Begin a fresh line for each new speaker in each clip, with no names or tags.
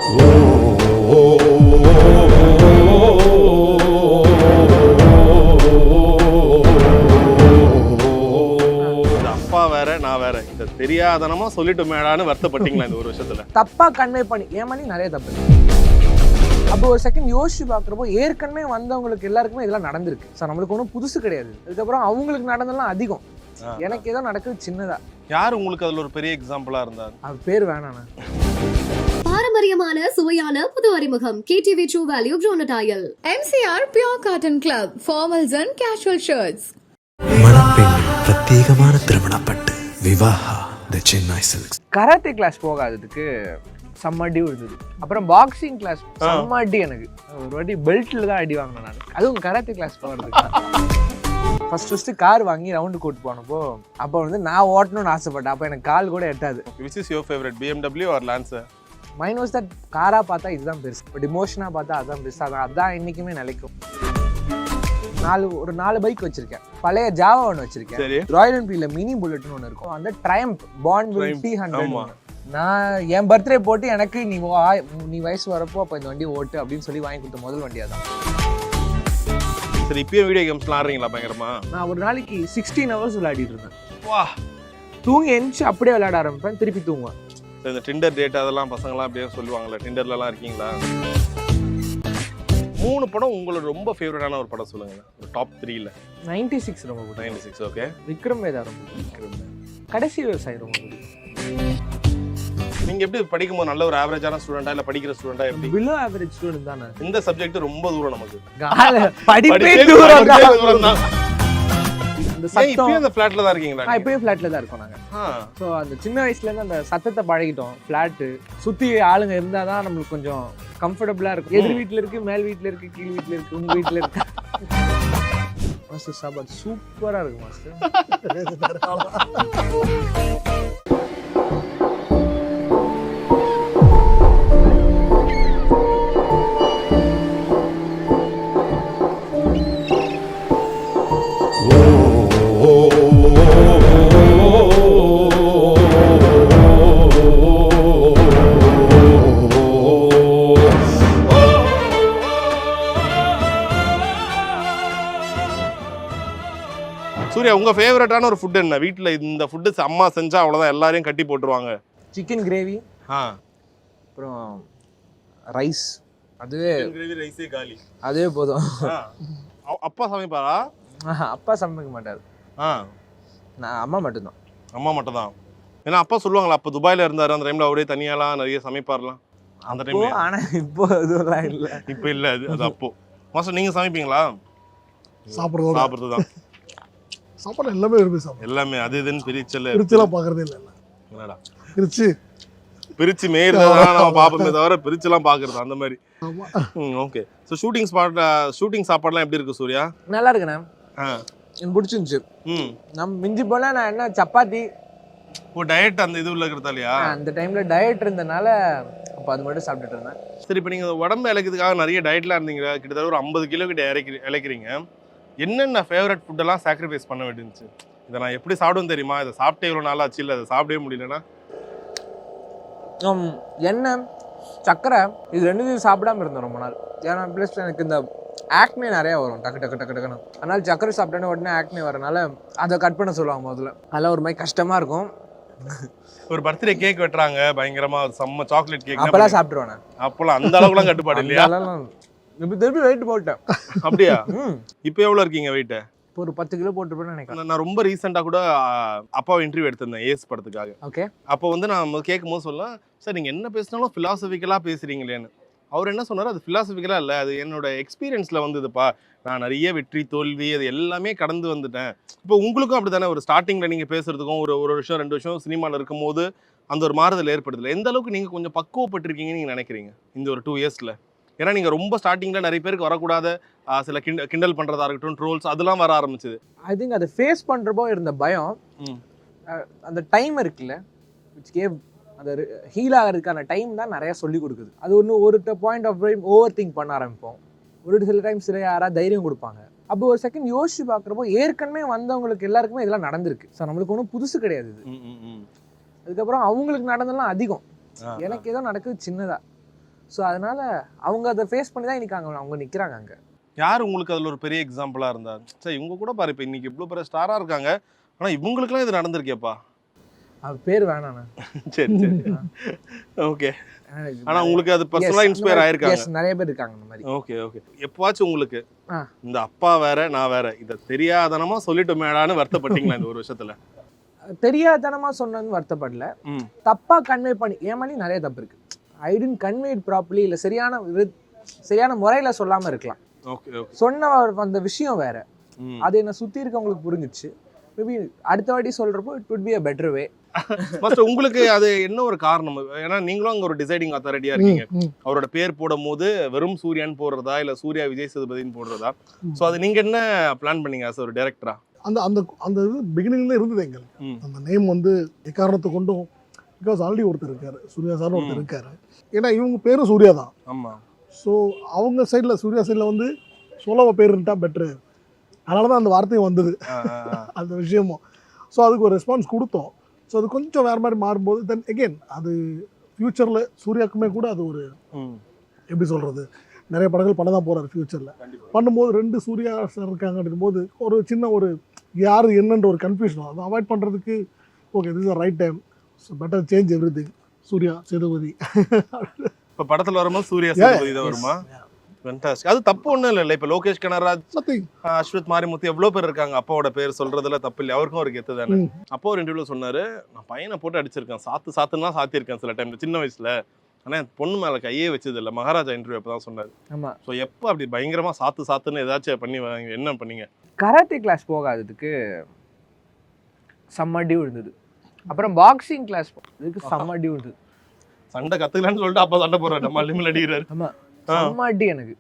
அப்பா வேற நான் வேற இந்த தெரியாதனமா சொல்லிட்டு மேடான்னு வருத்தப்பட்டீங்களா இந்த ஒரு விஷயத்துல?
தப்பா கன்வே பண்ணி ஏமாளி நிறைய தப்பு. அப்போ ஒரு செகண்ட் யோசிச்சு பார்க்குறப்போ ஏற்கனவே வந்தவங்களுக்கு எல்லாருக்குமே இதெல்லாம் நடந்திருக்கு. சார் நம்மளுக்கு ஒன்றும் புதுசு கிடையாது. அதுக்கப்புறம் அவங்களுக்கு நடந்தெல்லாம் அதிகம். எனக்கு ஏதோ நடக்குது சின்னதா.
யார் உங்களுக்கு அதுல ஒரு பெரிய எக்ஸாம்பிளா இருந்தார்?
அது பேர் வேணாண்ணா.
பாரம்பரியமான சுவையான புது அறிமுகம் KTV True Value Bronadile.
MCR Pure Cotton Club, formals and casual shirts.
மணப்பெண்ணின் பிரத்யேகமான திருமணப்பட்டு விவாஹா தி சென்னை சில்க்ஸ்.
கராத்தே கிளாஸ் போகாததுக்கு செம்ம அடி விழுந்தது. அப்புறம் பாக்ஸிங் கிளாஸ் செம்ம அடி. எனக்கு ஒரு வாட்டி பெல்ட்டில் தான் அடி வாங்கினேன் நான். அதுவும் கராத்தே கிளாஸ் போகிறதுக்கு. ஃபர்ஸ்ட் கார் வாங்கி ரவுண்டு கூட்டு போனப்போ அப்போ வந்து நான் ஓட்டணும்னு ஆசைப்பட்டேன். அப்போ எனக்கு கால் கூட எட்டாது.
Which is your favorite, BMW or Lancer?
Mind was that காராக பார்த்தா இதுதான் பெருசு, பட் இமோஷனாக பார்த்தா அதுதான் பெருசு. அதான் என்றைக்குமே நிலைக்கும். ஒரு 4 பைக் வச்சிருக்கேன். பழைய ஜாவா ஒன்று வச்சிருக்கேன். ராயல் என்ஃபீல்டில் மினி புல்லட்னு ஒன்று இருக்கும். அந்த ட்ரையம்ப் பாண்ட் வித் T100. நான் என் பர்த்டே போட்டு எனக்கு நீ வயசு வரப்போ அப்போ இந்த வண்டி ஓட்டு அப்படின்னு சொல்லி வாங்கி கொடுத்த முதல் வண்டியாக தான்.
சரி, இப்பயும் வீடியோ கேம்ஸ்லாம் ஆடுறீங்களா பயங்கரமா?
நான் ஒரு நாளைக்கு 16 hours விளையாடிட்டு இருந்தேன்.
வா,
தூங்கி எந்திச்சு அப்படியே விளையாட ஆரம்பிப்பேன், திருப்பி தூங்குவேன்.
இந்த டிண்டர் டேட் அதெல்லாம் பசங்களாம் அப்படியே சொல்லுவாங்கல்ல, டிண்டர்லலாம் இருக்கீங்களா? 3 படம் உங்களோட ரொம்ப ஃபேவரட்டான ஒரு படம் சொல்லுங்க. ஒரு டாப் 3ல.
96 ரொம்ப பிடிக்கும்.
96 ஓகே.
விக்ரம் வேதா ரொம்ப பிடிக்கும். கடைசி விவசாயி ரொம்ப பிடிக்கும்.
நீங்க எப்படி படிக்கும்போது நல்ல ஒரு ஆவரேஜான ஸ்டூடெண்டா இல்ல படிக்கிற ஸ்டூடெண்டா எப்படி?
பிலோ ஆவரேஜ் ஸ்டூடெண்ட் தானே.
இந்த சப்ஜெக்ட் ரொம்ப தூரம் நமக்கு.
படிப்பே தூரம் தான். அந்த
சத்தம் இப்பயும் அந்த ஃபிளாட்ல தான் இருக்கீங்களா?
இப்பயும் ஃபிளாட்ல தான் இருக்கோம் நாங்க. சோ அந்த சின்ன வயசுல இருந்து அந்த சத்தத்தை பழகிட்டோம். ஃபிளாட் சுத்தி ஆளுங்க இருந்தாதான் நம்மளுக்கு கொஞ்சம் கம்ஃபர்டபுளா இருக்கும். எதிர் வீட்ல இருக்கு, மேல் வீட்ல இருக்கு, கீழ் வீட்ல இருக்கு, உங்க வீட்ல இருக்கு. மாஸ்டர் சாப்பாடு சூப்பரா இருக்கு மாஸ்டர்.
சூர்யா, உங்க ஃபேவரட்டான ஒரு ஃபுட் என்ன? வீட்ல இந்த ஃபுட் அம்மா செஞ்சா அவ்வளவுதான் எல்லாரையும் கட்டி போட்டுருவாங்க.
சிக்கன் கிரேவி, அப்புறம் ரைஸ். அதுவே
கிரேவி ரைஸே காலி.
அதுவே போதும்.
அப்பா சமைப்பாரா?
அப்பா சமைக்க மாட்டாரு. நான் அம்மா மட்டும்தான்.
அம்மா மட்டும் தான். ஏன்னா அப்பா சொல்லுவாங்களா, அப்ப துபாயில இருந்தாரு அந்த டைம்ல அவரே தனியாலாம் நிறைய சமைப்பார்லாம் அந்த டைம்ல.
ஆனா இப்போ அதெல்லாம் இல்ல.
இப்போ இல்ல. அது அப்போ. மாஸ்டர் நீங்க சமைப்பீங்களா? சாப்பிடுறது தான்.
சாப்பாடு எல்லாமே விரும்பி சாப்பிடுவோம்.
எல்லாமே அது இதுன்னு பிரிச்சல
பிரிச்செல்லாம் பார்க்கறதே இல்லை.
என்னடா
பிரிச்சு
மேயறதா நம்ம பாப்போமே தவிர பிரிச்செல்லாம் பார்க்கறது அந்த மாதிரி. ஓகே. ஸோ ஷூட்டிங் சாப்பாடுலாம் எப்படி இருக்கு சூர்யா?
நல்லா இருக்குண்ணே. எனக்கு பிடிச்சிருந்துச்சு. நம்ம மிஞ்சி போனா நான் என்ன சப்பாத்தி.
டயட் அந்த இது உள்ள இருக்கிறதாலையா?
அந்த டைம்ல டயட் இருந்தனால அப்போ அது மட்டும் சாப்பிட்டுட்டு இருந்தேன்.
சரி, இப்போ நீங்க உடம்பு இழைக்கிறதுக்காக நிறைய டயட்லாம் இருந்தீங்க. கிட்டத்தட்ட ஒரு 50 கிலோ கிட்ட இழைக்கிறீங்க. என்னென்ன ஃபேவரட் ஃபுட்டெல்லாம் சாக்ரிஃபைஸ் பண்ண வேண்டியிருந்துச்சு? இதை நான் எப்படி சாப்பிடுன்னு தெரியுமா? இதை சாப்பிட்டே இவ்வளோ நாள் ஆச்சு, இல்லை அதை சாப்பிடவே முடியலன்னா?
எண்ணெய், சக்கரை, இது 2 சாப்பிடாம இருந்தேன் ரொம்ப நாள். ஏன்னா ப்ளஸ் எனக்கு இந்த ஆக்னே நிறையா வரும் டக்கு டக்கு டக்கு டக்குன்னு. அதனால சக்கரை சாப்பிட்டேன்னு உடனே ஆக்னே வரனால அதை கட் பண்ண சொல்லுவாங்க முதல்ல. அதெல்லாம் ஒரு மாதிரி கஷ்டமாக இருக்கும்.
ஒரு பர்த்டே கேக் வெட்டுறாங்க பயங்கரமா, செம்ம சாக்லேட் கேக்.
அப்பெல்லாம் சாப்பிட்டுருவேன்.
அப்பெல்லாம் அந்த அளவுக்குலாம் கட்டுப்பாடு இல்லையா?
இப்போ திருப்பி வெயிட் போட்டேன்.
அப்படியா? இப்போ எவ்வளோ இருக்கீங்க வெயிட்?
இப்போ ஒரு 10 கிலோ போட்டுருப்பேன்னு நினைக்கிறேன்.
நான் ரொம்ப ரீசெண்டாக கூட அப்பாவை இன்டர்வியூ எடுத்திருந்தேன் ஏஸ் படத்துக்காக.
ஓகே.
அப்போ வந்து நான் கேட்கும் போது சொல்லலாம், சார் நீங்கள் என்ன பேசினாலும் ஃபிலாசபிக்கலாக பேசுகிறீங்களேன்னு. அவர் என்ன சொன்னார், அது ஃபிலாசபிக்கலாக இல்லை, அது என்னோட எக்ஸ்பீரியன்ஸில் வந்ததுப்பா. நான் நிறைய வெற்றி தோல்வி அது எல்லாமே கடந்து வந்துட்டேன். இப்போ உங்களுக்கும் அப்படி தானே? ஒரு ஸ்டார்டிங்கில் நீங்கள் பேசுறதுக்கும் ஒரு வருஷம் 2 வருஷம் சினிமாவில் இருக்கும்போது அந்த ஒரு மாறுதல் ஏற்படுதில்லை. எந்த அளவுக்கு நீங்கள் கொஞ்சம் பக்குவப்பட்டிருக்கீங்கன்னு நீங்கள் நினைக்கிறீங்க இந்த ஒரு 2 இயர்ஸில்? ஏன்னா நீங்கள் ரொம்ப ஸ்டார்டிங்கில் நிறைய பேருக்கு வரக்கூடாத சில கிண்டல் பண்ணுறதா இருக்கட்டும், ட்ரோல்ஸ் அதெல்லாம் வர ஆரம்பிச்சுது.
ஐ திங்க் அதை ஃபேஸ் பண்ணுறப்போ இருந்த பயம், அந்த டைம் இருக்குல்ல, விச் கேவ் அந்த ஹீல் ஆகிறதுக்கான டைம் தான் நிறையா சொல்லி கொடுக்குது. அது ஒரு point of time over think பண்ண ஆரம்பிப்போம். சில டைம் யாராவது தைரியம் கொடுப்பாங்க. அப்போ ஒரு செகண்ட் யோசிச்சு பார்க்குறப்போ ஏற்கனவே வந்தவங்களுக்கு எல்லாருக்குமே இதெல்லாம் நடந்திருக்கு. சார் நம்மளுக்கு ஒன்றும் புதுசு கிடையாது இது. அதுக்கப்புறம் அவங்களுக்கு நடந்தெல்லாம் அதிகம். எனக்கு ஏதோ நடக்குது சின்னதாக. ஸோ அதனால அவங்க அதை ஃபேஸ் பண்ணி தான் இன்னைக்கு அவங்க நிற்கிறாங்க அங்கே.
யார் உங்களுக்கு அதில் ஒரு பெரிய எக்ஸாம்பிளாக இருந்தா? சரி இவங்க கூட பாரு இப்போ இன்னைக்கு இவ்வளோ பெரிய ஸ்டாராக இருக்காங்க, ஆனால் இவங்களுக்குலாம் இது நடந்திருக்கேப்பா.
அது பேர் வேணாண்ணா.
சரி சரி ஓகே. ஆனால் உங்களுக்கு அது பர்சனலாக இன்ஸ்பயர் ஆயிருக்காங்க.
நிறைய பேர் இருக்காங்க இந்த மாதிரி.
Okay okay. எப்பவாச்சும் உங்களுக்கு இந்த அப்பா வேற நான் வேற இதை தெரியாதனமா சொல்லிட்டு மேடான்னு வருத்தப்பட்டீங்களா இந்த ஒரு விஷயத்துல?
தெரியாதனமா சொன்னது வருத்தப்படல, தப்பா கன்வே பண்ணி ஏமாளி நிறைய தப்பு இருக்கு. ஐ டென்ட் கன்வே இட் ப்ராப்பர்லி, இல்லை சரியான முறையில சொல்லாம இருக்கலாம். சொன்ன அந்த விஷயம் வேற, அது என்ன சுத்தி இருக்கவங்களுக்கு புரிஞ்சிச்சு. மேபி அடுத்த வாட்டி சொல்றப்போ it would be a better way.
First உங்களுக்கு அது என்ன ஒரு காரணம்? ஏன்னா நீங்களும் அங்க ஒரு டிசைடிங் அத்தாரிட்டியா இருக்கீங்க. அவரோட பேர் போடும் போது வெறும் சூர்யான்னு போடுறதா இல்ல சூர்யா விஜய் சேதுபதினு போடுறதா? ஸோ அது நீங்க என்ன பிளான் பண்ணீங்க as ஒரு டைரக்டரா?
அந்த அந்த அந்த இது பிகினிங்ல இருந்தது எங்களுக்கு. அந்த நேம் வந்து எக்காரணத்தை கொண்டும், பிகாஸ் ஆல்ரெடி ஒருத்தர் இருக்காரு, சூர்யா சார் ஒருத்தர் இருக்காரு. ஏன்னா இவங்க பேரும் சூர்யா தான்.
ஆமா.
ஸோ அவங்க சைடில் சூர்யா சைடில் வந்து சோலோவா பேர் இருந்தா பெட்ரு, அதனால தான் அந்த வார்த்தையும் வந்தது அந்த விஷயமும். ஸோ அதுக்கு ஒரு ரெஸ்பான்ஸ் கொடுத்தோம். ஸோ அது கொஞ்சம் வேறு மாதிரி மாறும்போது தென் எகெயின் அது ஃப்யூச்சரில் சூர்யாக்குமே கூட அது ஒரு எப்படி சொல்கிறது, நிறைய படங்கள் பண்ண தான் போகிறார் ஃப்யூச்சரில். பண்ணும்போது 2 சூர்யா சார் இருக்காங்க அப்படிங்கும்போது ஒரு சின்ன ஒரு யார் என்னன்ற ஒரு கன்ஃபியூஷன், அதை அவாய்ட் பண்ணுறதுக்கு okay this is right time, so better change everything Surya Sethupathi.
இப்போ படத்தில் வரும்போது சூர்யா சேதுபதி தான் வருமா? ஃபேண்டாஸ்டிக். அது தப்பு ஒன்றும் இல்லை. இப்போ லோகேஷ் கனகராஜ், அஸ்வத் மாரிமுத்து எவ்வளோ பேர் இருக்காங்க, அப்பாவோட பேர் சொல்றதுல தப்பு இல்லை, அவருக்கும் ஒரு கெத்து தானே. அப்போ ஒரு இன்டர்வியூல சொன்னாரு, நான் பையனை போட்டு அடிச்சிருக்கேன், சாத்துனா சாத்திருக்கேன் சில டைம்ல சின்ன வயசுல, ஆனால் என் பொண்ணு மேலே கையே வச்சது இல்லை. மகாராஜா இன்டர்வியூ அப்போ தான் சொன்னார்.
ஆமாம்.
ஸோ எப்போ அப்படி பயங்கரமாக சாத்துன்னு ஏதாச்சும் பண்ணி என்ன பண்ணீங்க?
கராத்தே கிளாஸ் போகாததுக்கு செம்ம டியூ இருந்தது. அப்புறம் பாக்ஸிங் கிளாஸ் போகிறதுக்கு செம்ம டியூ இருந்தது.
சண்டை கற்றுக்கலான்னு சொல்லிட்டு அப்போ சண்டை போடுறாரு, நம்ம லிமில் அடிக்கிறாரு.
ஆமாம், செம்மடி எனக்கு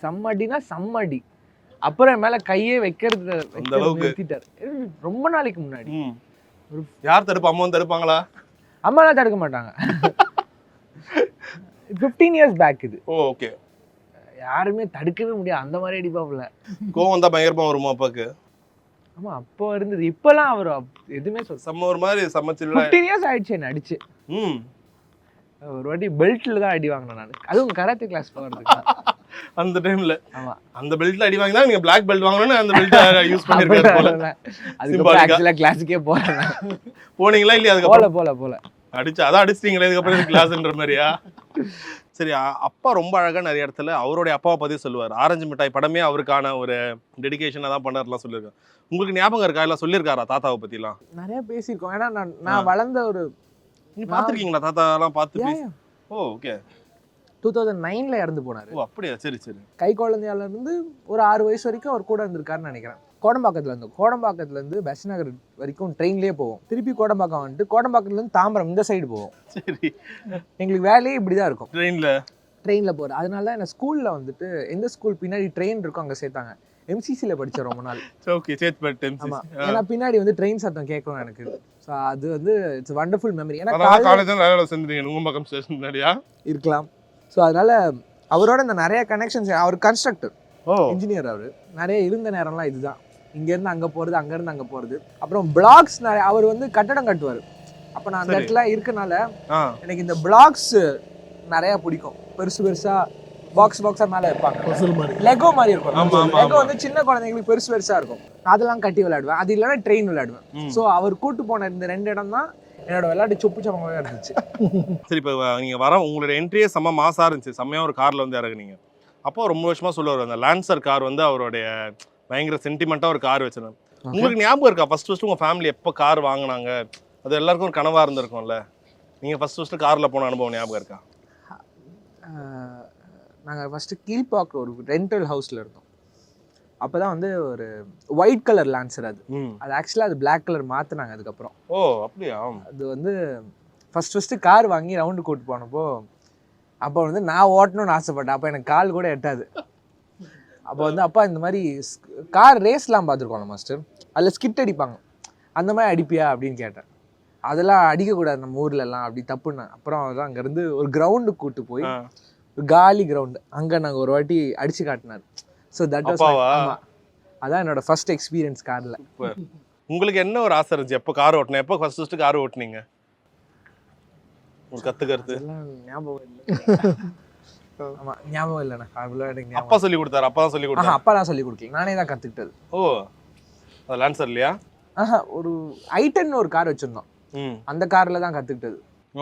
செம்மடினா செம்மடி. அப்புறம் என் மேலே கையே வைக்கிறது நிறுத்திட்டார் ரொம்ப நாளைக்கு முன்னாடி.
யார் தடுப்பா? அம்மாவும் தடுப்பாங்களா?
அம்மாலாம் தடுக்க மாட்டாங்க. 15 years பேக் இது.
ஓகே.
யாருமே தடுக்கவே முடியாது, அந்த மாதிரி அடிப்பாப்புல.
கோவம் வந்தா பயங்கரமா வருமா அப்பாக்கு?
ஆமா, அப்போ இருந்தது. இப்பெல்லாம் அவர் எதுவுமே
சொல்ல ஒரு மாதிரி சமைச்சு
15 years ஆயிடுச்சு என்ன அடிச்சு. ஒரு வாட்டி பெல்ட்ல தான் அடி வாங்கினேன் நான், அதுவும் கராத்தே கிளாஸ் போகிறதுக்கு.
அந்த டைம்ல
ஆமா,
அந்த பெல்ட்ல அடி வாங்கினா நீங்க பிளாக் பெல்ட் வாங்கணும்னு அந்த பெல்ட் யூஸ் பண்ணிருக்காரு போல.
அதுக்கு ஆக்சுவலா கிளாஸுக்கே போறேன்.
போனீங்களா இல்லையா? அதுக்கு
போல
அடிச்சு அதான் அடிச்சிட்டீங்களே, இதுக்கப்புறம் கிளாஸ்ன்ற மாதிரியா? சரி, அப்பா ரொம்ப அழகா நிறைய இடத்துல அவருடைய அப்பாவை பத்தி சொல்லுவார். ஆரஞ்சு மிட்டாய் படமே அவருக்கான ஒரு டெடிகேஷனா தான் பண்ணாருலாம் சொல்லியிருக்காரு. உங்களுக்கு ஞாபகம் இருக்கா? எல்லாம் சொல்லியிருக்காரா தாத்தாவை பத்திலாம்?
நிறைய பேசியிருக்கோம். ஏன்னா நான் வளர்ந்த ஒரு,
நீ பாத்திருக்கீங்களா தாத்தா எல்லாம் பார்த்து பேசி? ஓகே.
2009ல இறந்து போனாரு.
ஓ அப்படியா? சரி சரி.
கை குழந்தையால இருந்து ஒரு 6 வயசு வரைக்கும் அவர் கூட இருந்திருக்காருன்னு நினைக்கிறேன். கோடம்பாக்கத்துல இருந்து பெஸ்ட் நகர் வரைக்கும் ட்ரெயின்லயே போவோம். திருப்பி கோடம்பாக்கம் வந்துட்டு கோடம்பாக்கத்துல இருந்து தாம்பரம் இந்த சைடு போவோம்.
சரி,
எங்களுக்கு வேலையே இப்படிதான் இருக்கும், ட்ரெயின்ல போறது. அதனால தான் என்ன ஸ்கூல்ல வந்துட்டு எந்த ஸ்கூல் பின்னாடி ட்ரெயின் இருக்கும் அங்க சேர்த்தாங்க. MCCல படிச்ச ரொம்ப நாள்.
Okay, Chetpet MCC.
ஆமா, ஏன்னா பின்னாடி வந்து ட்ரெயின் சத்தம் கேட்கும் எனக்கு. ஸோ அது வந்து இட்ஸ் வண்டர்ஃபுல் மெமரி. ஏன்னா
நுங்கம்பாக்கம் ஸ்டேஷன் முன்னாடியா
இருக்கலாம். ஸோ அதனால அவரோட இந்த நிறைய கனெக்ஷன்ஸ். அவர் கன்ஸ்ட்ரக்டர், இன்ஜினியர். அவர் நிறைய இருந்த நேரம்லாம் இதுதான், இங்கேருந்து அங்கே போகிறது, அங்கேருந்து அங்கே போகிறது. அப்புறம் பிளாக்ஸ் நிறைய, அவர் வந்து கட்டடம் கட்டுவார். அப்போ நான் அந்த இடத்துல இருக்கனால எனக்கு இந்த பிளாக்ஸ் நிறையா பிடிக்கும். பெருசா பாக்ஸா மேலே வைப்பாங்க, லெகோ மாதிரி இருக்கும். லெகோ வந்து சின்ன குழந்தைங்களுக்கு பெருசா இருக்கும், அதெல்லாம் கட்டி விளையாடுவேன். அது இல்லைன்னா ட்ரெயின் விளையாடுவேன். ஸோ அவர் கூட்டு போன இந்த 2 இடம் தான் என்னோட விளையாட்டு சொப்பு சமமாக இருந்துச்சு.
சரி, இப்போ நீங்கள் வர உங்களோட என்ட்ரியே செம்ம மாசாக இருந்துச்சு. செம்மையாக ஒரு காரில் வந்து இறங்குனீங்க. அப்போ ரொம்ப வருஷமாக சொல்லுவார், அந்த லான்சர் கார் வந்து அவருடைய பயங்கர சென்டிமெண்ட்டாக ஒரு கார் வச்சிருந்தேன். உங்களுக்கு ஞாபகம் இருக்கா ஃபர்ஸ்ட் உங்கள் ஃபேமிலி எப்போ கார் வாங்கினாங்க? அது எல்லாருக்கும் ஒரு கனவாக இருந்திருக்கும்ல. நீங்கள் ஃபர்ஸ்ட் காரில் போன அனுபவம் ஞாபகம் இருக்கா?
நாங்கள் ஃபஸ்ட்டு கீழ்பாக்கில் ஒரு ரெண்டல் ஹவுஸில் இருந்தோம். அப்போ தான் வந்து ஒரு ஒயிட் கலர் லான்சர். அது ஆக்சுவலாக அது பிளாக் கலர் மாற்றினாங்க அதுக்கப்புறம்.
ஓ அப்படியா?
அது வந்து ஃபஸ்ட்டு கார் வாங்கி ரவுண்டு கூட்டு போனப்போ அப்போ வந்து நான் ஓட்டணும்னு ஆசைப்பட்டேன். அப்போ எனக்கு கால் கூட எட்டாது. அப்போ வந்து அப்பா இந்த மாதிரி கார் ரேஸ்லாம் பார்த்துருக்கோம்ல மாஸ்டர், அதில் ஸ்கிட் அடிப்பாங்க, அந்த மாதிரி அடிப்பியா அப்படின்னு கேட்டேன். அதெல்லாம் அடிக்கக்கூடாது நம்ம ஊர்லலாம், அப்படி தப்புன்னு. அப்புறம் அதான் அங்கேருந்து ஒரு கிரவுண்டுக்கு கூப்பிட்டு போய், ஒரு காலி கிரவுண்டு, அங்கே நாங்கள் ஒரு வாட்டி அடித்து காட்டினார். ஸோ தட் வாஸ், அதான் என்னோட ஃபர்ஸ்ட் எக்ஸ்பீரியன்ஸ் காரில்.
உங்களுக்கு என்ன ஒரு ஆசை இருந்துச்சு எப்போ கார் ஓட்டினேன்? எப்போ ஃபர்ஸ்ட் கார் ஓட்டினீங்க? ஒரு கத்துக்கிறது
அதெல்லாம் ஞாபகம் இல்லை. ஆமா ஞாபகம் இல்லைண்ணா, அவ்வளோ எனக்கு
அப்பா சொல்லி கொடுத்தாரு, அப்பா தான் சொல்லி கொடுத்தாரு.
அப்பா நான் சொல்லி கொடுக்கல, நானே தான் கத்துக்கிட்டது.
ஓ, அது லான்சர் இல்லையா?
ஒரு i10 ஒரு கார் வச்சிருந்தோம், அந்த கார்ல தான் கத்துக்கிட்டது.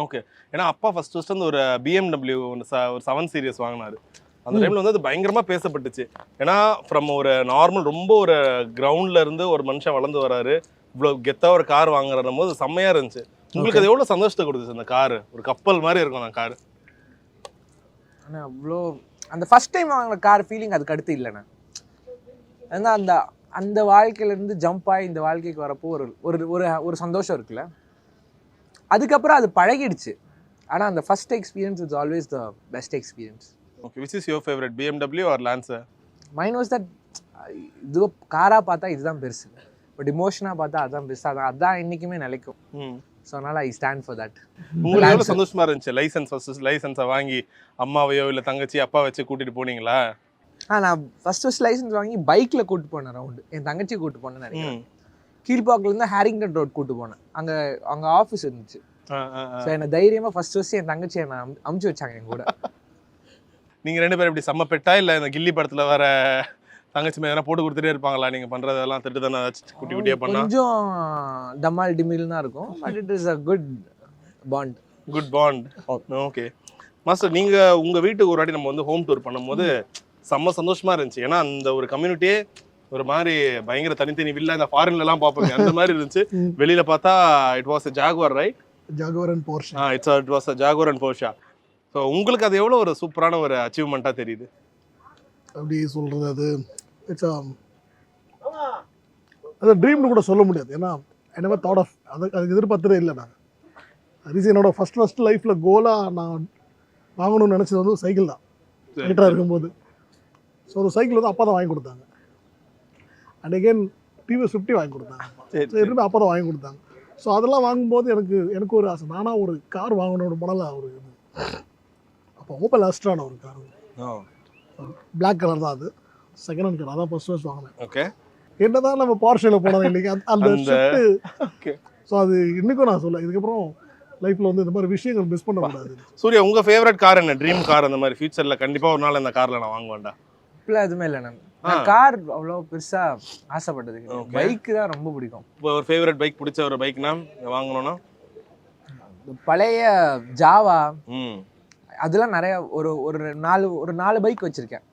ஓகே. ஏன்னா அப்பா ஃபர்ஸ்ட் வந்து ஒரு BMW ஒரு 7 சீரியஸ் வாங்கினாரு. அந்த டைம்ல வந்து அது பயங்கரமா பேசப்பட்டுச்சு. ஏன்னா ஃப்ரம் ஒரு நார்மல் ரொம்ப ஒரு கிரவுண்ட்ல இருந்து ஒரு மனுஷன் வளர்ந்து வராரு, இவ்வளவு கெத்தா ஒரு கார் வாங்குற போது செம்மையா இருந்துச்சு. உங்களுக்கு அது எவ்வளவு சந்தோஷத்தை கொடுத்துச்சு அந்த காரு? ஒரு கப்பல் மாதிரி இருக்கும் அந்த காரு.
ஆனால் அவ்வளோ அந்த ஃபர்ஸ்ட் டைம் வாங்கின கார் ஃபீலிங் அதுக்கு அடுத்து இல்லைண்ணா. ஏன்னா அந்த அந்த வாழ்க்கையிலேருந்து ஜம்ப் ஆகி இந்த வாழ்க்கைக்கு வரப்போ ஒரு ஒரு ஒரு சந்தோஷம் இருக்குல்ல, அதுக்கப்புறம் அது பழகிடுச்சு. ஆனால் அந்த first experience is always the best experience.
Okay, which is your favourite, BMW or Lancer?
Mind was that இது காராக பார்த்தா இதுதான் பெருசு, பட் இமோஷனாக பார்த்தா அதுதான் பெருசு. அதான் என்றைக்குமே நிலைக்கும். ஸோ அதனால் ஐ ஸ்டாண்ட் ஃபார் தட்.
உங்களுக்கு எவ்வளோ சந்தோஷமா இருந்துச்சு லைசன்ஸை வாங்கி அம்மாவையோ இல்லை தங்கச்சி அப்பா வச்சு கூட்டிட்டு போனீங்களா?
நான் ஃபர்ஸ்ட் லைசன்ஸ் வாங்கி பைக்கில் கூப்பிட்டு போனேன் ரவுண்டு. என் தங்கச்சி கூப்பிட்டு போனேன் நினைக்கிறேன். கீழ்பாக்கிலேருந்து ஹேரிங்டன் ரோட் கூப்பிட்டு போனேன். அங்கே ஆஃபீஸ் இருந்துச்சு. ஸோ என்னை தைரியமாக ஃபர்ஸ்ட் என் தங்கச்சி என்னை அமுச்சு வச்சாங்க என் கூட.
நீங்கள் 2 பேரும் இப்படி செம்ம பெட்டா இல்லை இந்த கில்லி படத்தில் வர தங்கச்சி மேலே போட்டு கொடுத்துட்டே இருப்பாங்களா? நீங்கள் பண்ணுறதெல்லாம் திட்டு தானே குட்டி குட்டியாக பண்ணா?
கொஞ்சம் டமால் டிமில் தான் இருக்கும், but it is a good bond.
Good bond. Okay master, நீங்கள் உங்கள் வீட்டுக்கு ஒரு வாட்டி நம்ம வந்து ஹோம் டூர் பண்ணும்போது செம்ம சந்தோஷமா இருந்துச்சு. ஏன்னா அந்த ஒரு கம்யூனிட்டியே ஒரு மாதிரி பயங்கர தனித்தனி வில்ல இந்த ஃபாரின்லாம் பார்ப்போங்க அந்த மாதிரி இருந்துச்சு. வெளியில பார்த்தா it was a Jaguar, right?
Jaguar and Porsche.
it was a Jaguar and Porsche. So உங்களுக்கு அது எவ்வளோ ஒரு சூப்பரான ஒரு அச்சீவ்மெண்ட்டாக தெரியுது?
அப்படி சொல்கிறது அது இட்ஸ் அது ட்ரீம்னு கூட சொல்ல முடியாது. ஏன்னா ஐ நெவர் தாட் ஆஃப் அதுக்கு எதிர்பார்த்ததே இல்லை. நான் ரீசன் ஃபர்ஸ்ட் லைஃப்பில் கோலாக நான் வாங்கணும்னு நினச்சது வந்து சைக்கிள் தான். ரைட்டராக இருக்கும்போது ஸோ ஒரு சைக்கிள் வந்து அப்பா தான் வாங்கி கொடுத்தாங்க. அண்ட் அகெயின் டிவிஎஸ் 50 வாங்கி கொடுத்தாங்க. எதுவுமே அப்பா தான் வாங்கி கொடுத்தாங்க. ஸோ அதெல்லாம் வாங்கும்போது எனக்கு ஒரு ஆசை, நானாக ஒரு கார் வாங்கணும்னு மனதில் ஒரு இது. அப்போ ஓப்பல் ஆஸ்ட்ரான ஒரு கார், பிளாக் கலர் தான், அது செகண்ட் ஹேண்ட் கார், அதான் ஃபர்ஸ்ட் வாங்கினேன்.
ஓகே,
என்னதான் நம்ம போர்ஷேல போனோம் இன்னைக்கு அந்த ஷிஃப்ட். ஸோ அது இன்னைக்கும் நான் சொல்ல, இதுக்கப்புறம் லைஃப்ல வந்து இந்த மாதிரி விஷயங்கள் மிஸ் பண்ண கூடாது.
சூர்யா, உங்க ஃபேவரட் கார் என்ன? ட்ரீம் கார் அந்த மாதிரி ஃபியூச்சர்ல கண்டிப்பா ஒரு நாள் இந்த கார்ல நான் வாங்க வேண்டாம்
இப்பெல்லாம் எதுவுமே இல்லை. நான் கார் அவ்வளோ பெருசா ஆசைப்பட்டது, பைக்கு தான் ரொம்ப பிடிக்கும்.
இப்போ ஒரு ஃபேவரட் பைக், பிடிச்ச ஒரு பைக்னா வாங்கணும்னா
பழைய ஜாவா, அதெல்லாம் நிறைய ஒரு 4 பைக் வச்சிருக்கேன்.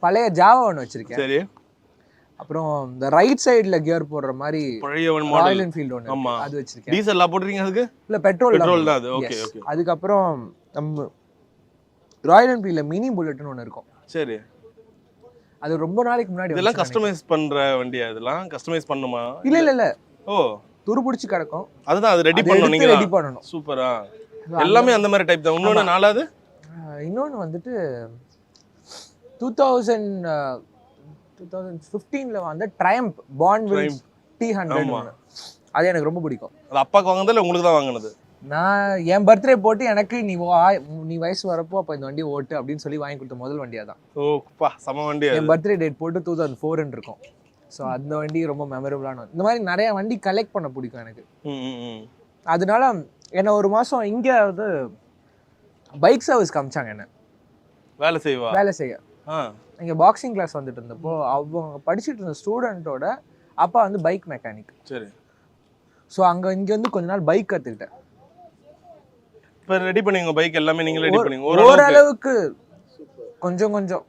பழைய ஜாவா ஒன்று வச்சிருக்கேன்.
சரி.
அப்புறம் இந்த ரைட் சைடுல கியர் போடுற மாதிரி
பழைய
ராயல் என்ஃபீல்டு ஒன்று அது வச்சிருக்கேன்.
டீசல் போடுறீங்க அதுக்கு?
இல்ல பெட்ரோல்
தான் அது. Okay okay.
அதுக்கப்புறம் நம்ம ராயல் என்ஃபீல்ட்ல மினி புல்லட்னு ஒன்று இருக்கும்.
சரி.
அது ரொம்ப நாளைக்கு முன்னாடி.
இதெல்லாம் கஸ்டமைஸ் பண்ற வண்டியா? இதெல்லாம் கஸ்டமைஸ் பண்ணுமா?
இல்ல
ஓ,
துருபிடிச்சு கிடக்கும்,
அதுதான் அது ரெடி பண்ணணும். நீங்க
ரெடி பண்ணணும்.
சூப்பரா, எல்லாமே அந்த மாதிரி டைப் தான். இன்னொன்னு நாலாவது,
இன்னொன்னு வந்துட்டு 2015ல வந்த ட்ரையம்ப் பான்வில்ஸ் T100. அது எனக்கு ரொம்ப பிடிக்கும்.
அது அப்பாக்கு வாங்குனது இல்ல உங்களுக்கு தான் வாங்குனது?
நான் என் பர்த்டே போட்டு எனக்கு நீ வயசு வரப்போ அப்போ இந்த வண்டி ஓட்டு அப்படின்னு சொல்லி வாங்கி கொடுத்த முதல் வண்டியா தான்.
ஓப்பா, சம வண்டி.
என் பர்த்டே டேட் போட்டு 2004 இருக்கும். ஸோ அந்த வண்டி ரொம்ப மெமரபிளான. இந்த மாதிரி நிறைய வண்டி கலெக்ட் பண்ண பிடிக்கும் எனக்கு. அதனால என்ன ஒரு மாதம் இங்கே வந்து பைக் சர்வீஸ் காமிச்சாங்க. என்ன வேலை செய்ய இங்கே பாக்ஸிங் கிளாஸ் வந்துட்டு இருந்தப்போ அவங்க படிச்சுட்டு இருந்த ஸ்டூடெண்ட்டோட அப்பா வந்து பைக் மெக்கானிக்.
சரி.
ஸோ இங்கே வந்து கொஞ்ச நாள் பைக் கற்றுக்கிட்டேன்.
இப்போ ரெடி பண்ணீங்க பைக் எல்லாமே நீங்களே ரெடி பண்ணீங்க?
ஓரளவுக்கு கொஞ்சம் கொஞ்சம்.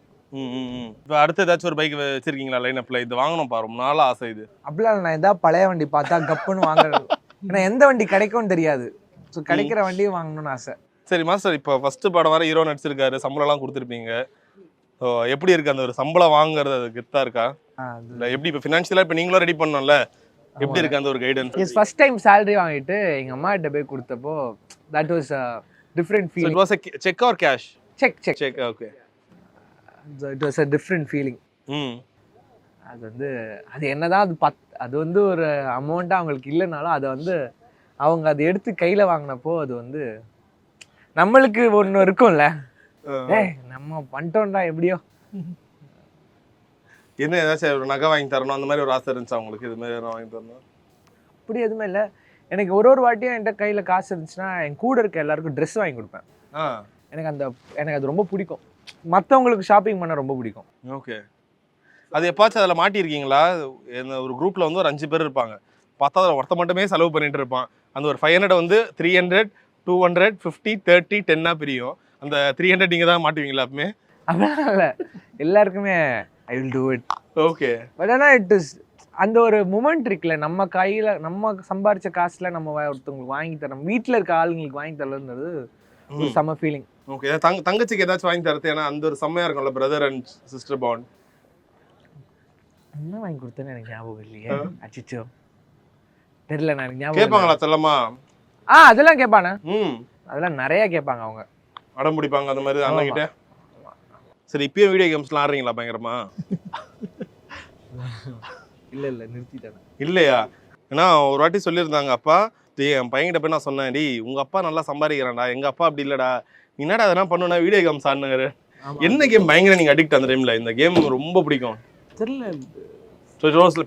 இப்போ அடுத்து ஏதாச்சும் ஒரு பைக் வச்சிருக்கீங்களா லைன் அப்ல? இது வாங்கணும் பா, ரொம்ப நாள் ஆசை இது.
அப்படிலாம் நான் ஏதாவது பழைய வண்டி பார்த்தா கப்புன்னு வாங்குறது. ஏன்னா எந்த வண்டி கிடைக்கும்னு தெரியாது. ஸோ கிடைக்கிற வண்டியும் வாங்கணும்னு ஆசை.
சரி மாஸ்டர், இப்போ ஃபர்ஸ்ட் படம் வர ஹீரோ நடிச்சிருக்காரு, சம்பளம்லாம் கொடுத்துருப்பீங்க. ஸோ எப்படி இருக்கு அந்த ஒரு சம்பளம் வாங்குறது? அது கெத்தா இருக்கா? எப்படி இப்போ ஃபினான்ஷியலாக இப்போ நீங்களும் ரெடி பண்ணணும்ல, எப்படி இருக்கு அந்த ஒரு guidance?
Yes, first time salary வாங்கிட்டு எங்க அம்மா கிட்ட போய் கொடுத்தப்போ that was a different feeling.
It was a check or cash?
Check.
Okay.
It was a different feeling. அது வந்து அது என்னதான் அது வந்து ஒரு அமௌண்ட்டாக அவங்களுக்கு இல்லைனாலும் அதை வந்து அவங்க அதை எடுத்து கையில் வாங்கினப்போ அது வந்து நம்மளுக்கு ஒன்று இருக்கும்ல, நம்ம பண்ணிட்டோம்டா எப்படியோ.
என்ன ஏதாச்சும் ஒரு நகை வாங்கி தரணும் அந்த மாதிரி ஒரு ஆசை இருந்துச்சு அவங்களுக்கு? இது மாதிரி வாங்கி தரணும்
அப்படி எதுவுமே இல்லை. எனக்கு ஒரு வாட்டியும் என்கிட்ட கையில் காசு இருந்துச்சுன்னா என் கூட இருக்க எல்லாருக்கும் ட்ரெஸ் வாங்கி கொடுப்பேன். எனக்கு அது ரொம்ப பிடிக்கும். மற்றவங்களுக்கு ஷாப்பிங் பண்ண ரொம்ப பிடிக்கும்.
ஓகே. அது எப்பாச்சும் அதில் மாட்டியிருக்கீங்களா? ஒரு குரூப்பில் வந்து ஒரு 5 பேர் இருப்பாங்க. பார்த்தா அதில் ஒருத்த மட்டுமே செலவு பண்ணிட்டு இருப்பான். அந்த ஒரு 500 வந்து 300, 200, 50, 30, 10 பிரியும். அந்த 300 நீங்கள் தான் மாட்டுவீங்களா எப்பவுமே?
அப்படிலாம் இல்லை, எல்லாருக்குமே I will do it.
Okay.
But ஆனால் இட் இஸ் அந்த ஒரு மூமெண்ட் இருக்குல்ல, நம்ம கையில் நம்ம சம்பாரிச்ச காசில் நம்ம ஒருத்தவங்களுக்கு வாங்கி தரோம், வீட்டில் இருக்க ஆளுங்களுக்கு வாங்கி தரலன்றது ஒரு செம்ம ஃபீலிங்.
ஓகே. தங்கச்சிக்கு ஏதாச்சும் வாங்கி தரது, ஏன்னா அந்த ஒரு செம்மையாக இருக்கும்ல, பிரதர் அண்ட் சிஸ்டர் பாண்ட்.
என்ன வாங்கி கொடுத்தேன்னு எனக்கு ஞாபகம் இல்லையே. அச்சிச்சோ தெரியல, நான் ஞாபகம்.
கேட்பாங்களா செல்லமா?
அதெல்லாம் கேட்பானே. அதெல்லாம் நிறைய கேட்பாங்க. அவங்க
அடம் பிடிப்பாங்க அந்த மாதிரி அண்ணன் கிட்ட. சரி, இப்பயும் வீடியோ கேம்ஸ்லாம் ஆடுறீங்களா பயங்கரமா?
இல்லை நிறுத்திட்டேன்.
இல்லையா? ஏன்னா ஒரு வாட்டி சொல்லியிருந்தாங்க அப்பா, என் பையன்கிட்ட போய் நான் சொன்னேன், டி உங்க அப்பா நல்லா சம்பாதிக்கிறான்டா, எங்க அப்பா அப்படி இல்லடா, நீ என்னடா அதெல்லாம் பண்ணுனா வீடியோ கேம்ஸ் ஆடுனாரு. என்ன கேம் பயங்கர நீங்க அடிக்ட் அந்த டைம்ல? இந்த கேம் ரொம்ப பிடிக்கும்.
தெரியல,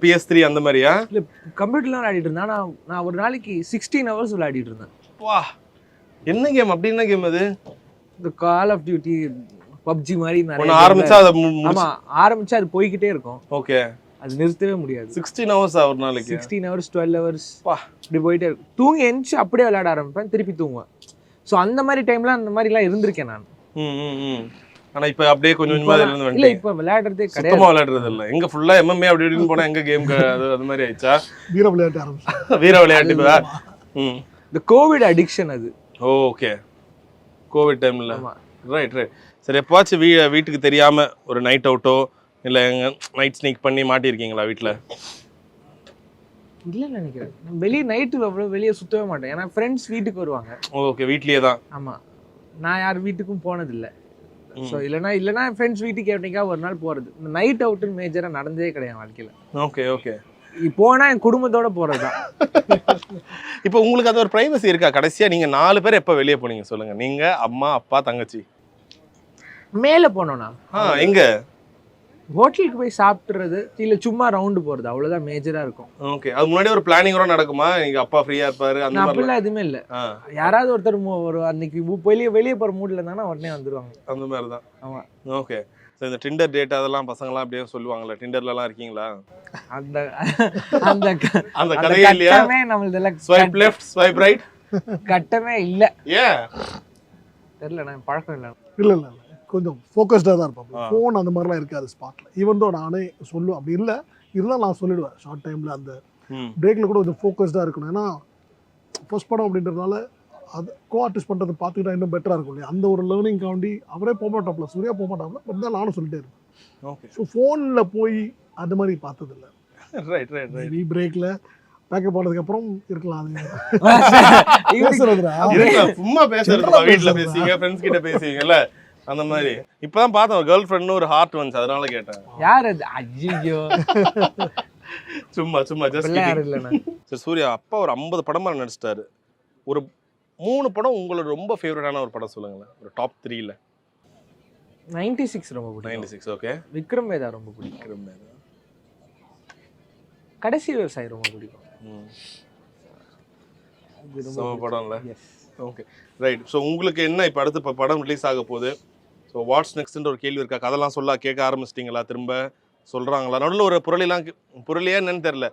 PS3 அந்த மாதிரியா?
இல்லை, கம்ப்யூட்டர்லாம் விளையாடிட்டு இருந்தேன். நான் ஒரு நாளைக்கு 16 hours விளையாடிட்டு இருந்தேன்.
வா, என்ன கேம்? அப்படி என்ன கேம் அது?
இந்த கால் ஆஃப் டியூட்டி, பப்ஜி மாதிரி நிறைய
ஆரம்பிச்சா அது
ஆமா, ஆரம்பிச்சா அது போய்கிட்டே இருக்கும்.
ஓகே.
அது நிறுத்தவே முடியாது.
16 hours ஒரு நாளைக்கு?
16 hours 12 hours இப்படி போயிட்டே இருக்கும். தூங்கி எந்திச்சு அப்படியே விளையாட ஆரம்பிப்பேன், திருப்பி தூங்குவேன். ஸோ அந்த மாதிரி டைம்ல அந்த மாதிரிலாம் இருந்திருக்கேன் நான்.
ஆனா இப்ப அப்படியே கொஞ்சம் கொஞ்சமா இருந்து
இல்ல,
வந்துட்டேன்.
இப்ப விளையாடுறதே கிடையாது.
சுத்தமா விளையாடுறது இல்ல. எங்க ஃபுல்லா MMA அப்படி இப்படின்னு போனா எங்க கேம் அது மாதிரி ஆயிடுச்சா?
வீர விளையாட்டு ஆரம்பிச்சு.
வீர விளையாட்டு.
இந்த கோவிட் அடிக்ஷன் அது.
ஓகே. கோவிட் டைம்ல. ரைட். சரி, எப்பாச்சும் வீட்டுக்கு தெரியாம ஒரு நைட் அவுட்டோ இல்ல நைட் ஸ்னீக் பண்ணி மாட்டிருக்கீங்களா வீட்டுல?
இல்ல நினைக்கிறேன். வெளியே நைட்டு அவ்வளவு வெளியே சுத்தவே மாட்டேன். ஏன்னா ஃப்ரெண்ட்ஸ் வீட்டுக்கு வருவாங்க.
ஓகே. வீட்லயே தான்?
ஆமா, நான் யார் வீட்டுக்கும் போனதில்லை. ஸோ இல்லைனா ஃப்ரெண்ட்ஸ் வீட்டுக்கு எப்படிக்கா ஒரு நாள் போகிறது. இந்த நைட் அவுட்டுன்னு மேஜராக நடந்ததே கிடையாது வாழ்க்கையில்.
ஓகே.
போனால் என் குடும்பத்தோட போகிறது தான்.
இப்போ உங்களுக்கு அது ஒரு ப்ரைவசி இருக்கா? கடைசியாக நீங்கள் 4 பேர் எப்போ வெளியே போனீங்க சொல்லுங்கள்? நீங்கள், அம்மா, அப்பா, தங்கச்சி.
மேலே போனோன்னா
எங்கே?
ஹோட்டலுக்கு போய் சாப்பிட்றது, இல்லை சும்மா ரவுண்டு போகிறது, அவ்வளோதான் மேஜராக இருக்கும்.
ஓகே. அது முன்னாடி ஒரு பிளானிங்கோட நடக்குமா? எங்கள் அப்பா ஃப்ரீயாக இருப்பாரு அந்த மாதிரி?
அப்படிலாம் எதுவுமே இல்லை. யாராவது ஒருத்தர் ஒரு அன்னைக்கு வெளியே போகிற மூடில் இருந்தாங்கன்னா உடனே வந்துடுவாங்க. அந்த மாதிரி தான். ஆமாம். ஓகே. ஸோ இந்த டிண்டர் டேட் அதெல்லாம் பசங்களாம் அப்படியே சொல்லுவாங்களே, டிண்டர்லலாம் இருக்கீங்களா? அந்த அந்த அந்த கதையே இல்லையா? நம்மளதெல்லாம் ஸ்வைப் லெஃப்ட் ஸ்வைப் ரைட் கட்டமே இல்லை.
ஏன்
தெரியல, நான் பழக்கம் இல்லை.
இல்லை கொஞ்சம் ஃபோக்கஸ்டாக தான் இருப்பேன். ஃபோன் அந்த மாதிரிலாம் இருக்காது ஸ்பாட்டில். ஈவன் தோ நானே சொல்லுவேன், அப்படி இல்லை இருந்தால் நான் சொல்லிவிடுவேன். ஷார்ட் டைமில் அந்த பிரேக்கில் கூட கொஞ்சம் ஃபோக்கஸ்டாக இருக்கணும். ஏன்னா ஃபர்ஸ்ட் படம் அப்படின்றதுனால அது கோ ஆர்டிஸ்ட் பண்ணுறது பார்த்துக்கிட்டா இன்னும் பெட்டராக இருக்கும் இல்லையா? அந்த ஒரு லேர்னிங் காண்டி அவரே போக மாட்டாப்ல, சூர்யா போக மாட்டாப்ல, பட் தான் நானும் சொல்லிட்டே இருப்பேன்.
ஓகே.
ஸோ ஃபோனில் போய் அந்த மாதிரி பார்த்ததில்லை.
ரைட்.
பிரேக்கில் பேக்கப் பண்ணதுக்கப்புறம் இருக்கலாம்.
சும்மா பேசுறதுப்பா, வீட்டில் பேசுவீங்க, ஃப்ரெண்ட்ஸ் கிட்ட பேசுவீங்கல்ல அந்த மாதிரி. இப்பதான் பார்த்தேன் கேர்ள் ஃப்ரெண்ட்னு ஒரு ஹார்ட் வந்துச்சு, அதனால கேட்டேன்.
யார் அது? ஐயோ,
சும்மா ஜஸ்ட் இல்லைண்ணா. சரி, சூர்யா அப்பா ஒரு 50 படமா நடிச்சிட்டாரு. ஒரு 3 படம் உங்களோட ரொம்ப ஃபேவரட்டான ஒரு படம் சொல்லுங்களேன், ஒரு டாப் 3ல.
96 ரொம்ப பிடிக்கும்.
96. ஓகே.
விக்ரம் வேதா ரொம்ப பிடிக்கும். கடைசி விவசாயி ரொம்ப பிடிக்கும்.
படம்ல. ஓகே. ரைட். ஸோ உங்களுக்கு என்ன இப்போ அடுத்து இப்போ படம் ரிலீஸ் ஆக போகுது. ஸோ வாட்ஸ் நெக்ஸ்ட்ன்ற ஒரு கேள்வி இருக்கா? கதெல்லாம் கேட்க ஆரம்பிச்சிட்டிங்களா? திரும்ப சொல்கிறாங்களா? நடுவில் ஒரு புரளியா என்னன்னு தெரியல,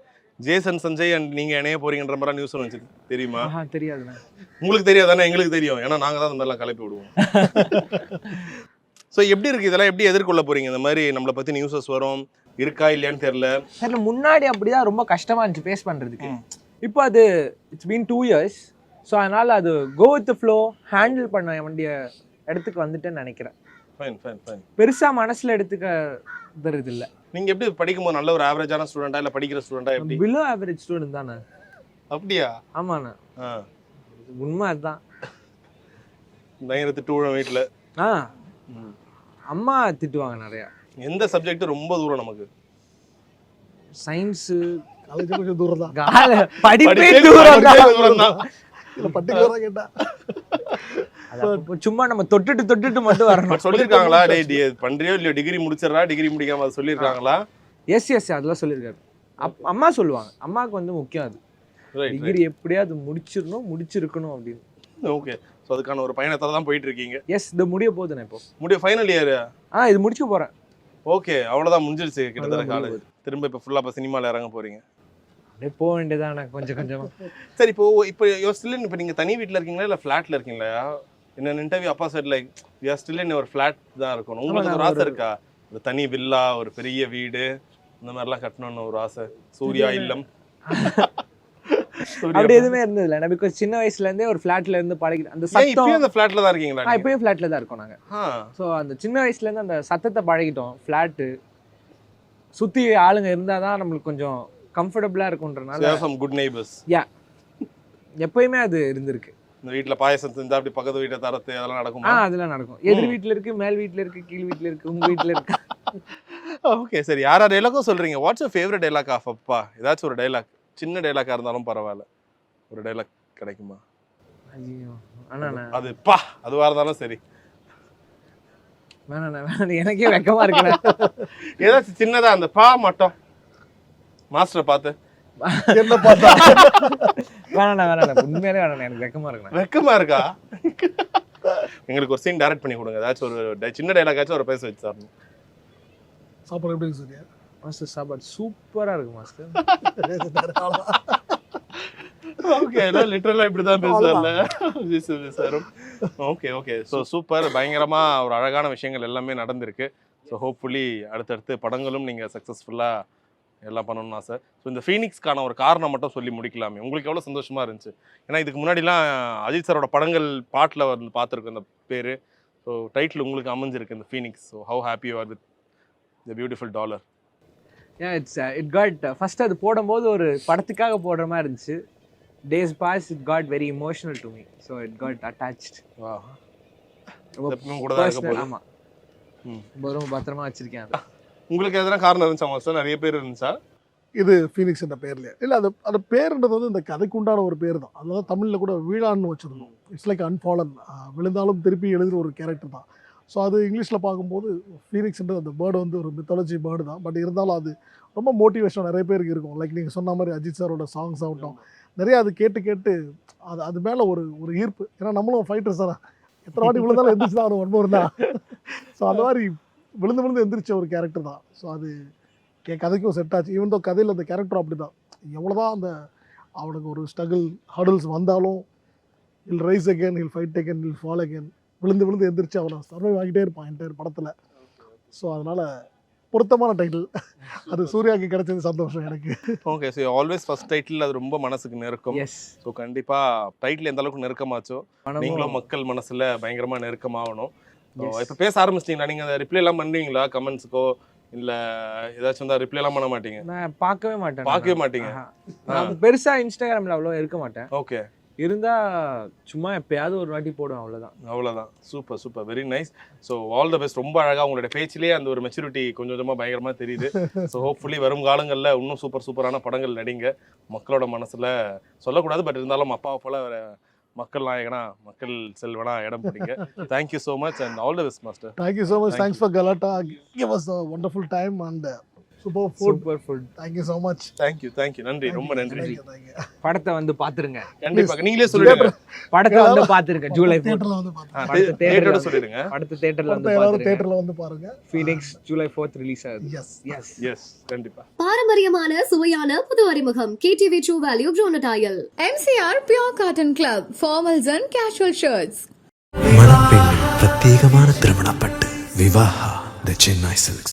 ஜேசன் சஞ்சய் அண்ட் நீங்கள் இணைய போறீங்கன்ற மாதிரி நியூஸ் வந்துச்சு, தெரியுமா?
தெரியாதுண்ணா.
உங்களுக்கு தெரியாதானே? எங்களுக்கு தெரியும், ஏன்னா நாங்கள் தான் அந்த மாதிரிலாம் கிளப்பி விடுவோம். ஸோ எப்படி இருக்குது இதெல்லாம்? எப்படி எதிர்கொள்ள போகிறீங்க? இந்த மாதிரி நம்மளை பற்றி நியூஸஸ் வரும், இருக்கா இல்லையான்னு தெரியல.
சார், முன்னாடி அப்படிதான் ரொம்ப கஷ்டமாக இருந்துச்சு ஃபேஸ் பண்ணுறதுக்கு. இப்போ அது இட்ஸ் பீன் 2 years. ஸோ அதனால் அது go with the flow handle பண்ண வேண்டிய இடத்துக்கு வந்துட்டேன்னு நினைக்கிறேன்.
ஃபைன்.
பெருசாக மனசில் எடுத்துக்க தருது இல்லை.
நீங்கள் எப்படி படிக்கும்போது நல்ல ஒரு ஆவரேஜான ஸ்டூடெண்டா இல்லை படிக்கிற ஸ்டூடெண்டா? எப்படி?
பிலோ ஆவரேஜ் ஸ்டூடெண்ட் தானே.
அப்படியா?
ஆமாண்ணா, உண்மை அதுதான்.
பயங்கர திட்டுவோம் வீட்டில்.
அம்மா திட்டுவாங்க நிறையா.
எந்த சப்ஜெக்ட் ரொம்ப தூரம் நமக்கு?
சயின்ஸு
கொஞ்சம் தூரம் தான்.
படிப்பே தூரம் தான். சும்மா நம்ம தொட்டுட்டு மட்டும் வரணும்.
சொல்லிருக்காங்களா பண்றியோ இல்லையோ டிகிரி முடிச்சிடறா, டிகிரி முடிக்காம அது சொல்லியிருக்காங்களா?
எஸ் அதெல்லாம் சொல்லியிருக்காரு. அம்மா சொல்லுவாங்க. அம்மாவுக்கு வந்து முக்கியம் அது.
ரைட்
டிகிரி எப்படியாவது முடிச்சிருக்கணும் அப்படின்னு.
ஓகே. ஸோ அதுக்கான ஒரு பயணத்தில் தான் போயிட்டு இருக்கீங்க.
எஸ், இது முடிய போகுதுண்ணே இப்போ.
முடிய ஃபைனல் இயர்.
இது முடிச்சு போகிறேன்.
ஓகே, அவ்வளோதான் முடிஞ்சிருச்சு கிட்டத்தட்ட காலேஜ். திரும்ப இப்போ ஃபுல்லாக இப்போ சினிமாவில் இறங்க போகிறீங்க.
அப்படியே போக வேண்டியதானே கொஞ்சம் கொஞ்சமாக.
சரி, இப்போ யூ ஸ்டில் இப்போ நீங்கள் தனி வீட்டில் இருக்கீங்களா இல்லை ஃப்ளாட்டில் இருக்கீங்களா? என்ன இன்டர்வியூ அப்பா sir like you are still in ஒரு ஃப்ளாட் தான் இருக்கணும். உங்களுக்கு ஒரு ஆசை இருக்கா? ஒரு தனி வில்லா, ஒரு பெரிய வீடு, இந்த மாதிரிலாம் கட்டணும்னு ஒரு ஆசை? சூர்யா இல்லம்
அப்படி எதுவுமே இருந்ததில்ல. நான் பிகாஸ் சின்ன வயசுல இருந்தே ஒரு ஃபிளாட்ல இருந்து பழகிட்டேன். அந்த சத்தம்
இப்பயும் அந்த ஃப்ளாட்ல தான் இருக்கீங்களா?
இப்பயும் ஃபிளாட்ல தான் இருக்கோம் நாங்க. ஸோ அந்த சின்ன வயசுல இருந்து அந்த சத்தத்தை பழகிட்டோம். ஃபிளாட்டு சுத்தி ஆளுங்க இருந்தாதான் நம்மளுக்கு கொஞ்சம் கம்ஃபர்டபுளா இருக்கும்ன்றனால
சம் குட் நெய்பர்ஸ்.
யா, எப்பயுமே அது இருந்திருக்கு.
இந்த வீட்ல பாயசம் செஞ்சா அப்படி பக்கத்து வீட்டை தரத்து அதெல்லாம் நடக்குமா?
அதெல்லாம் நடக்கும். எதிர் வீட்டுல இருக்கு, மேல் வீட்டுல இருக்கு, கீழ் வீட்டுல இருக்கு, உங்க வீட்டுல இருக்கு.
ஓகே, சரி. யாரா டைலாக்கும் சொல்றீங்க? What's your favourite dialogue of அப்பா? ஏதாச்சும் ஒரு டைலாக், சின்ன டைலாக்கா இருந்தாலும் பரவாயில்ல, ஒரு டைலாக் கிடைக்குமா?
ஐயோ அண்ணா,
அது பா அதுவா இருந்தாலும் சரி.
வேணாண்ணா, எனக்கே வெக்கமா இருக்குண்ணா.
ஏதாச்சும் சின்னதா அந்த பா மட்டும் மாஸ்டரை பார்த்து
என்ன பார்த்தா
வேணாண்ணா, உண்மையிலே வேணாண்ணா, எனக்கு வெக்கமா இருக்குண்ணா.
வெக்கமா இருக்கா? எங்களுக்கு ஒரு சீன் டைரக்ட் பண்ணி கொடுங்க. ஏதாச்சும் ஒரு சின்ன டைலாக்காச்சும் ஒரு பேச வச்சு சார்.
சாப்பாடு எப்படி சூர்யா?
மாஸ்டர் சாப்பாடு சூப்பரா இருக்கு மாஸ்டர்.
ஓகே, லிட்டரலா இப்படி தான் பேசுவார்ல சாரும். ஓகே. ஸோ சூப்பர், பயங்கரமா ஒரு அழகான விஷயங்கள் எல்லாமே நடந்திருக்கு. ஸோ ஹோப்ஃபுல்லி அடுத்தடுத்து படங்களும் நீங்க சக்ஸஸ்ஃபுல்லா எல்லாம் பண்ணணும்னு ஆசை. ஸோ இந்த ஃபீனிக்ஸ்க்கான ஒரு காரணம் மட்டும் சொல்லி முடிக்கலாமே. உங்களுக்கு எவ்வளோ சந்தோஷமா இருந்துச்சு? ஏன்னா இதுக்கு முன்னாடிலாம் அஜித் சாரோட படங்கள் பாட்டில் வந்து பார்த்துருக்கோம் இந்த பேர். ஸோ டைட்டில் உங்களுக்கு அமைஞ்சிருக்கு இந்த Phoenix. So how happy you are with the beautiful dollar?
It got first அது போடும்போது ஒரு படத்துக்காக போடுற மாதிரி இருந்துச்சு. Days pass it got very emotional to me. So it got attached.
வா, கூட தான் இருக்க போகுது.
ஆமாம், ரொம்ப பத்திரமா வச்சிருக்கேன் அதை.
உங்களுக்கு எதனா காரணம் இருந்துச்சா மாஸ்டர்? நிறைய பேர் இருந்துச்சா?
இது ஃபீனிக்ஸ் என்ற பேர்லையே இல்லை, அது பேருன்றது வந்து இந்த கதைக்கு உண்டான ஒரு பேர் தான். அதனால தமிழில் கூட வீழான்னு வச்சுருந்தோம். இட்ஸ் லைக் அன்ஃபாலன், விழுந்தாலும் திருப்பி எழுதுகிற ஒரு கேரக்டர் தான். ஸோ அது இங்கிலீஷில் பார்க்கும்போது ஃபீனிக்ஸ்ன்றது அந்த பேர்டு வந்து ஒரு மித்தாலஜி பேர்டு தான். பட் இருந்தாலும் அது ரொம்ப மோட்டிவேஷன் நிறைய பேருக்கு இருக்கும். லைக் நீங்கள் சொன்ன மாதிரி அஜித் சாரோட சாங்ஸ் ஆகட்டும், நிறையா அது கேட்டு அது மேலே ஒரு ஈர்ப்பு. ஏன்னா நம்மளும் ஃபைட்டர் சார், எத்தனை வாட்டி விழுந்தாலும் எந்திரிச்சு தான் ஒரு ஒன்பது தான். ஸோ அந்த மாதிரி விழுந்து எந்திரிச்ச ஒரு கேரக்டர் தான். ஸோ அது என் கதைக்கும் செட் ஆச்சு. ஈவன் தோ கதையில் அந்த கேரக்டர் அப்படி தான். எவ்வளோ தான் அந்த அவனுக்கு ஒரு ஸ்ட்ரகிள் ஹர்டில்ஸ் வந்தாலும் இல் ரைஸ் அகேன், இல் ஃபைட் அகேன், இல் ஃபால் அகேன், விழுந்து எந்திரிச்சு அவனை சர்வைவ் ஆகிட்டே இருப்பான் என்டையர் படத்தில். ஸோ அதனால் பொருத்தமான டைட்டில். அது சூர்யாவுக்கு கிடைச்சது சந்தோஷம் எனக்கு.
Okay, so always first title அது ரொம்ப மனசுக்கு நெருக்கம். ஸோ கண்டிப்பாக டைட்டில் எந்த அளவுக்கு நெருக்கமாச்சோ நீங்களும் மக்கள் மனசில் பயங்கரமாக நெருக்கமாகணும். இப்போ பேச ஆரம்பிச்சிட்டிங்களா? நீங்கள் அந்த ரிப்ளை எல்லாம் பண்ணுறீங்களா கமெண்ட்ஸுக்கோ? இல்லை ஏதாச்சும் தான் ரிப்ளை எல்லாம் பண்ண மாட்டீங்க?
நான் பார்க்கவே மாட்டேன். நான் பெருசாக இன்ஸ்டாகிராமில் அவ்வளோ இருக்க மாட்டேன்.
ஓகே,
இருந்தால் சும்மா எப்பயாவது ஒரு வாட்டி போடுவேன், அவ்வளோதான். Super, very nice. So all the best. ரொம்ப அழகாக உங்களுடைய பேச்சிலேயே அந்த ஒரு மெச்சூரிட்டி கொஞ்சம் கொஞ்சமாக பயங்கரமாக தெரியுது. ஸோ ஹோப்ஃபுல்லி வரும் காலங்களில் இன்னும் சூப்பரான படங்கள் நடிங்க. மக்களோட மனசில் சொல்லக்கூடாது, பட் இருந்தாலும் அப்பாவை போல மக்கள் நாயகனா, மக்கள் செல்வனா இடம் பிடிங்க. Thank you so much and all the best master.
Thank you so much. Thanks for Galatta. Give us a wonderful time and super food. Thank you so much.
Thank you. நன்றி, ரொம்ப நன்றி.
படத்தை வந்து பாத்துருங்க.
கண்டிப்பாக நீங்களே சொல்லிடுங்க.
படத்தை வந்து பாத்துருங்க. ஜூலை 4
தியேட்டர்ல வந்து பாருங்க.
தேட்டரோட சொல்லிடுங்க.
படத்தை தியேட்டர்ல வந்து
எல்லாரும்
பாருங்க.
தியேட்டர்ல வந்து பாருங்க.
ஃபீனிக்ஸ் ஜூலை 4 ரிலீஸ் ஆகுது.
எஸ் கண்டிப்பா.
பாரம்பரியமான சுவையான புது அறிமுகம் KTV True Value Bronatile.
MCR Pure Cotton Club, formals and casual shirts.
மணப்பெண்ணின் பிரத்யேகமான திருமணப்பட்டு விவாஹா தி சென்னை சில்க்ஸ்.